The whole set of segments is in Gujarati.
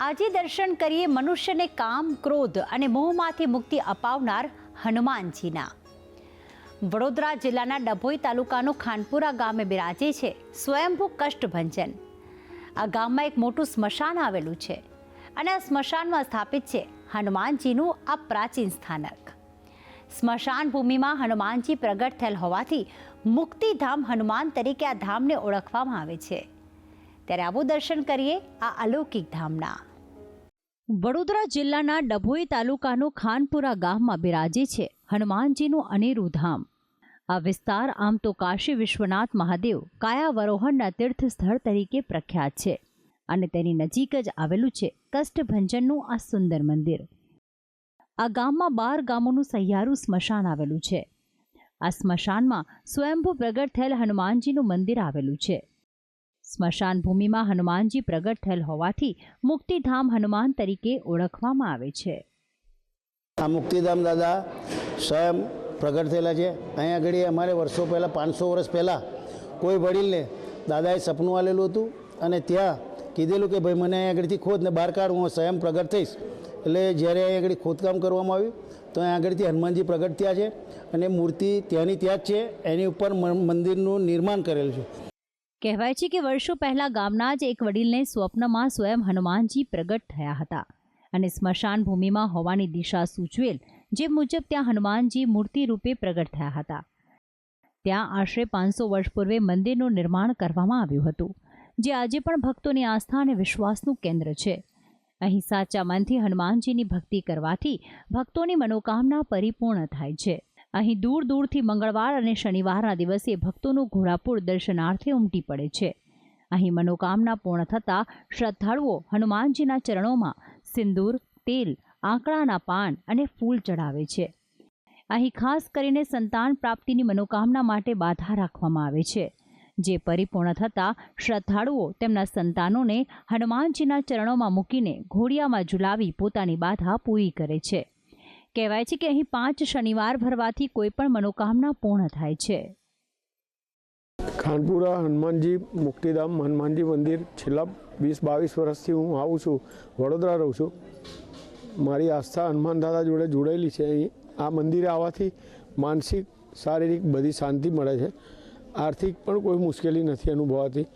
આજે દર્શન કરીએ મનુષ્યને કામ, ક્રોધ અને મોહમાંથી મુક્તિ અપાવનાર હનુમાનજીના। વડોદરા જિલ્લાના ડભોઈ તાલુકાનો ખાનપુરા ગામે બિરાજે છે સ્વયંભૂ કષ્ટભંજન। આ ગામમાં એક મોટું સ્મશાન આવેલું છે અને આ સ્મશાનમાં સ્થાપિત છે હનુમાનજીનું આ પ્રાચીન સ્થાનક। સ્મશાન ભૂમિમાં હનુમાનજી પ્રગટ થયેલ હોવાથી મુક્તિધામ હનુમાન તરીકે આ ધામને ઓળખવામાં આવે છે। ત્યારે આવો દર્શન કરીએ આ અલૌકિક ધામના। વડોદરા જિલ્લાના ડભોઈ તાલુકાનું ખાનપુરા ગામમાં બિરાજે છે હનુમાનજીનું અનેરું ધામ। આ વિસ્તાર આમ તો કાશી વિશ્વનાથ મહાદેવ કાયાવરોહણના તીર્થ સ્થળ તરીકે પ્રખ્યાત છે અને તેની નજીક જ આવેલું છે કષ્ટભંજનનું આ સુંદર મંદિર। આ ગામમાં 12 ગામોનું સહિયારું સ્મશાન આવેલું છે। આ સ્મશાનમાં સ્વયંભૂ પ્રગટ થયેલ હનુમાનજીનું મંદિર આવેલું છે। સ્મશાન ભૂમિમાં હનુમાનજી પ્રગટ થયેલ હોવાથી મુક્તિધામ હનુમાન તરીકે ઓળખવામાં આવે છે। આ મુક્તિધામ દાદા સ્વયં પ્રગટ થયેલા છે। અહીંયા આગળ અમારે વર્ષો પહેલાં 500 વર્ષ પહેલાં કોઈ વડીલને દાદાએ સપનું આલેલું હતું અને ત્યાં કીધેલું કે ભાઈ મને અહીંયા આગળથી ખોદને બહાર કાઢ, હું સ્વયં પ્રગટ થઈશ। એટલે જ્યારે અહીંયા આગળ ખોદકામ કરવામાં આવ્યું તો અહીંયા આગળથી હનુમાનજી પ્રગટ થયા છે અને મૂર્તિ ત્યાંની ત્યાં જ છે, એની ઉપર મંદિરનું નિર્માણ કરેલું છે। કહેવાય છે કે વર્ષો પહેલા ગામના જ એક વડીલને સ્વપ્નમાં સ્વયં હનુમાનજી પ્રગટ થયા હતા અને સ્મશાન ભૂમિમાં હોવાની દિશા સૂચવેલ જે મુજબ ત્યાં હનુમાનજી મૂર્તિ રૂપે પ્રગટ થયા હતા। ત્યાં આશરે 500 વર્ષ પૂર્વે મંદિરનું નિર્માણ કરવામાં આવ્યું હતું, જે આજે પણ ભક્તોની આસ્થા અને વિશ્વાસનું કેન્દ્ર છે। અહીં સાચા મનથી હનુમાનજીની ભક્તિ કરવાથી ભક્તોની મનોકામના પરિપૂર્ણ થાય છે। અહીં દૂર દૂરથી મંગળવાર અને શનિવારના દિવસે ભક્તોનું ઘોડાપુર દર્શનાર્થે ઉમટી પડે છે। અહીં મનોકામના પૂર્ણ થતાં શ્રદ્ધાળુઓ હનુમાનજીના ચરણોમાં સિંદૂર, તેલ, આંકડાના પાન અને ફૂલ ચડાવે છે। અહીં ખાસ કરીને સંતાન પ્રાપ્તિની મનોકામના માટે બાધા રાખવામાં આવે છે, જે પરિપૂર્ણ થતાં શ્રદ્ધાળુઓ તેમના સંતાનોને હનુમાનજીના ચરણોમાં મૂકીને ઘોડિયામાં ઝુલાવી પોતાની બાધા પૂરી કરે છે। કહેવાય છે કે અહીં 5 શનિવાર ભરવાથી કોઈ પણ મનોકામના પૂર્ણ થાય છે। ખાનપુરા હનુમાનજી મુક્તિધામ હનુમાનજી મંદિર છેલ્લા 20-22 વર્ષથી હું આવું છું, વડોદરા રહું છું। મારી આસ્થા હનુમાન દાદા જોડે જોડાયેલી છે। અહીં આ મંદિરે આવવાથી માનસિક, શારીરિક બધી શાંતિ મળે છે। આર્થિક પણ કોઈ મુશ્કેલી નથી અનુભવાતી।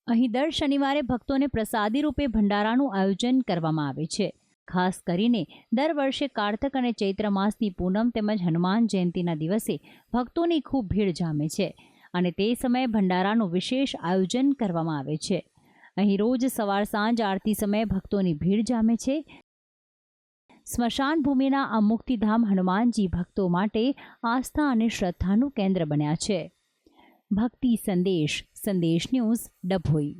અહીં દર શનિવારે ભક્તોને પ્રસાદી રૂપે ભંડારાનું આયોજન કરવામાં આવે છે। ખાસ કરીને દર વર્ષે કારતક અને ચૈત્ર માસની પૂનમ તેમજ હનુમાન જયંતિના દિવસે ભક્તોની ખૂબ ભીડ જામે છે અને તે સમયે ભંડારાનું વિશેષ આયોજન કરવામાં આવે છે। અહીં રોજ સવાર સાંજ આરતી સમયે ભક્તોની ભીડ જામે છે। સ્મશાન ભૂમિના આ મુક્તિધામ હનુમાનજી ભક્તો માટે આસ્થા અને શ્રદ્ધાનું કેન્દ્ર બન્યા છે। ભક્તિ સંદેશ ન્યૂઝ ડભોઈ।